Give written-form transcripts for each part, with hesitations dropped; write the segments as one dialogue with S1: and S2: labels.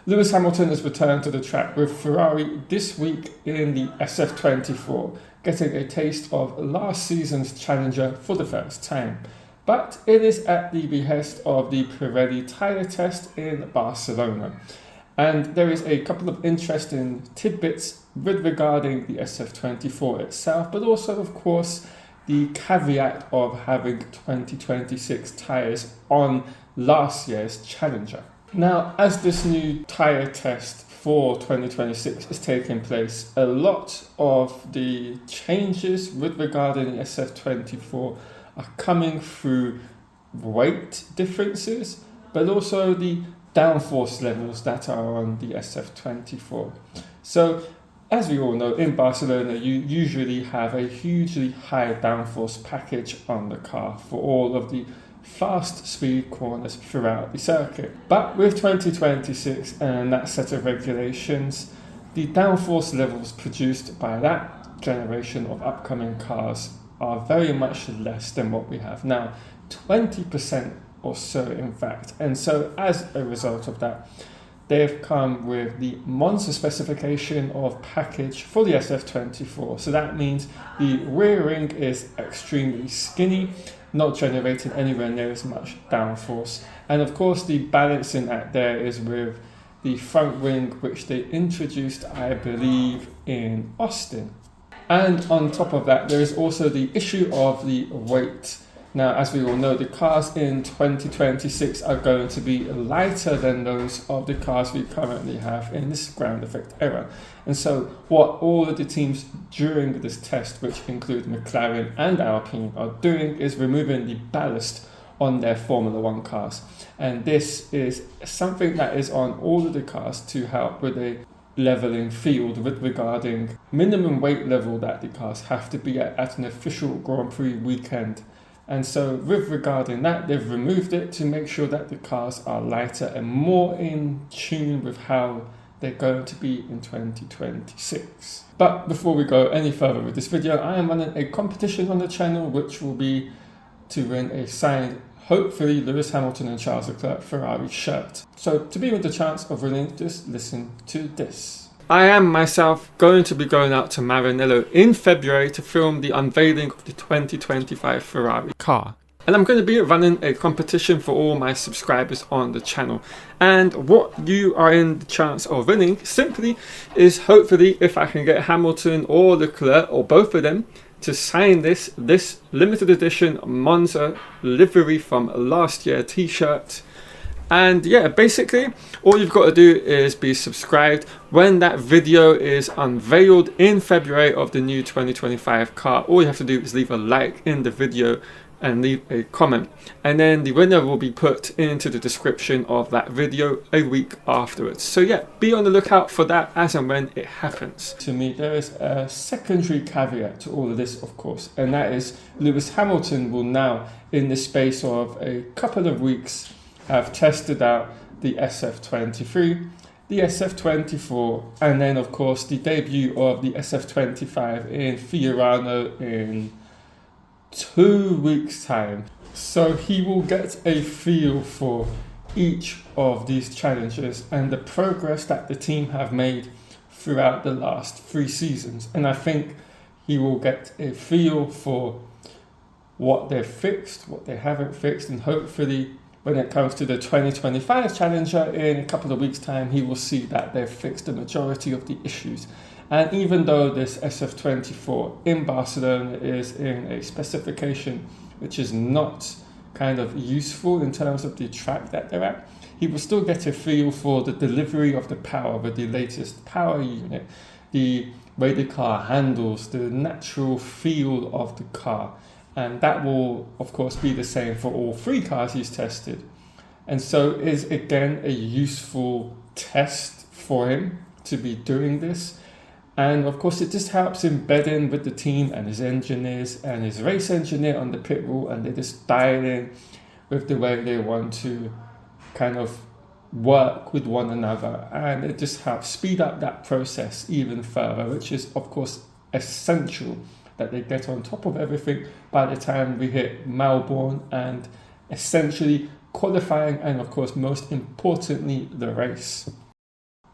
S1: Lewis Hamilton has returned to the track with Ferrari this week in the SF-24, getting a taste of last season's challenger for the first time. But it is at the behest of the Pirelli Tyre test in Barcelona. And there is a couple of interesting tidbits regarding the SF-24 itself, but also, of course, the caveat of having 2026 tyres on last year's challenger. Now, as this new tyre test for 2026 is taking place, a lot of the changes with regarding the SF-24 are coming through weight differences, but also the downforce levels that are on the SF-24. So, as we all know, in Barcelona, you usually have a hugely high downforce package on the car for all of the fast speed corners throughout the circuit. But with 2026 and that set of regulations, the downforce levels produced by that generation of upcoming cars are very much less than what we have now, 20% or so in fact. And so as a result of that, they've come with the Monza specification of package for the SF-24. So that means the rear ring is extremely skinny, not generating anywhere near as much downforce. And of course the balancing act there is with the front wing, which they introduced, I believe, in Austin. And on top of that, there is also the issue of the weight. Now, as we all know, the cars in 2026 are going to be lighter than those of the cars we currently have in this ground effect era. And so what all of the teams during this test, which include McLaren and Alpine, are doing is removing the ballast on their Formula One cars. And this is something that is on all of the cars to help with a leveling field with regarding minimum weight level that the cars have to be at an official Grand Prix weekend. And so with regarding that, they've removed it to make sure that the cars are lighter and more in tune with how they're going to be in 2026. But before we go any further with this video, I am running a competition on the channel, which will be to win a signed, hopefully, Lewis Hamilton and Charles Leclerc Ferrari shirt. So to be with the chance of winning, just listen to this. I am myself going to be going out to Maranello in February to film the unveiling of the 2025 Ferrari car. And I'm going to be running a competition for all my subscribers on the channel. And what you are in the chance of winning simply is, hopefully, if I can get Hamilton or Leclerc or both of them to sign this limited edition Monza livery from last year t-shirt. And yeah, basically all you've got to do is be subscribed. When that video is unveiled in February of the new 2025 car, all you have to do is leave a like in the video and leave a comment, and then the winner will be put into the description of that video a week afterwards. So yeah, be on the lookout for that as and when it happens. To me, there is a secondary caveat to all of this, of course, and that is Lewis Hamilton will now, in the space of a couple of weeks, have tested out the SF-23, the SF-24, and then of course the debut of the SF-25 in Fiorano in 2 weeks' time. So he will get a feel for each of these challenges and the progress that the team have made throughout the last 3 seasons. And I think he will get a feel for what they've fixed, what they haven't fixed, and hopefully when it comes to the 2025 challenger in a couple of weeks' time, he will see that they've fixed the majority of the issues. And even though this SF-24 in Barcelona is in a specification which is not kind of useful in terms of the track that they're at, he will still get a feel for the delivery of the power with the latest power unit, the way the car handles, the natural feel of the car. And that will, of course, be the same for all 3 cars he's tested. And so it is, again, a useful test for him to be doing this. And, of course, it just helps him bed in with the team and his engineers and his race engineer on the pit wall. And they just dial in with the way they want to kind of work with one another. And it just helps speed up that process even further, which is, of course, essential that they get on top of everything by the time we hit Melbourne and essentially qualifying and, of course, most importantly, the race.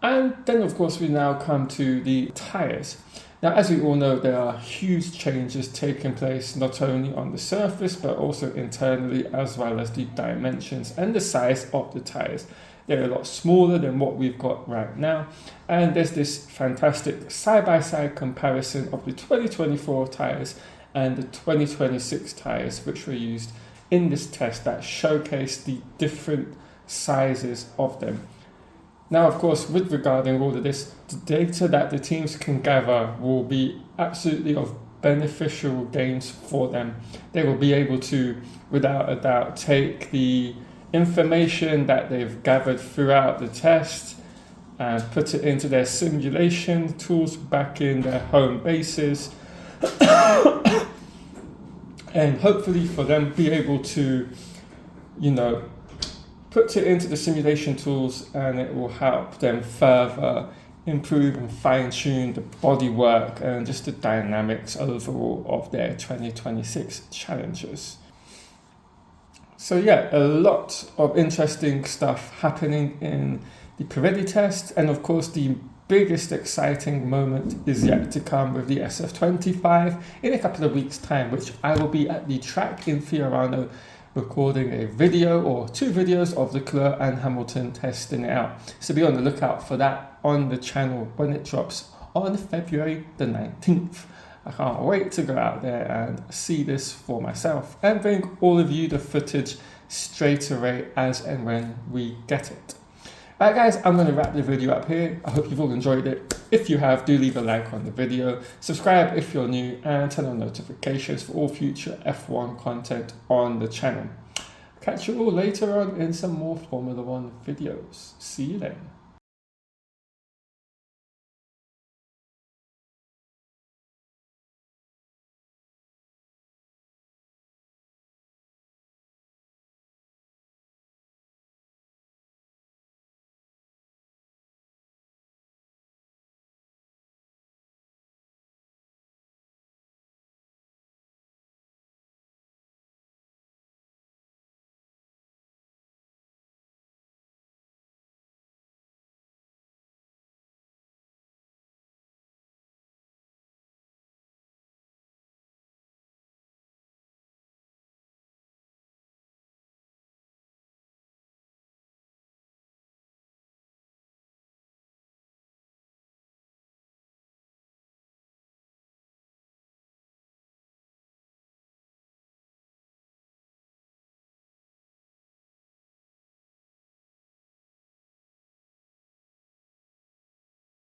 S1: And then of course we now come to the tyres. Now, as we all know, there are huge changes taking place not only on the surface but also internally, as well as the dimensions and the size of the tyres. They're a lot smaller than what we've got right now, and there's this fantastic side-by-side comparison of the 2024 tyres and the 2026 tyres which were used in this test that showcase the different sizes of them. Now, of course, with regarding all of this, the data that the teams can gather will be absolutely of beneficial gains for them. They will be able to, without a doubt, take the information that they've gathered throughout the test and put it into their simulation tools back in their home bases and hopefully for them be able to, put it into the simulation tools, and it will help them further improve and fine-tune the bodywork and just the dynamics overall of their 2026 challenges. So yeah, a lot of interesting stuff happening in the Pirelli test, and of course the biggest exciting moment is yet to come with the SF-25 in a couple of weeks' time, which I will be at the track in Fiorano recording a video or two videos of Leclerc and Hamilton testing it out. So be on the lookout for that on the channel when it drops on February the 19th. I can't wait to go out there and see this for myself and bring all of you the footage straight away as and when we get it. Right guys, I'm going to wrap the video up here. I hope you've all enjoyed it. If you have, do leave a like on the video, subscribe if you're new, and turn on notifications for all future F1 content on the channel. Catch you all later on in some more Formula One videos. See you then.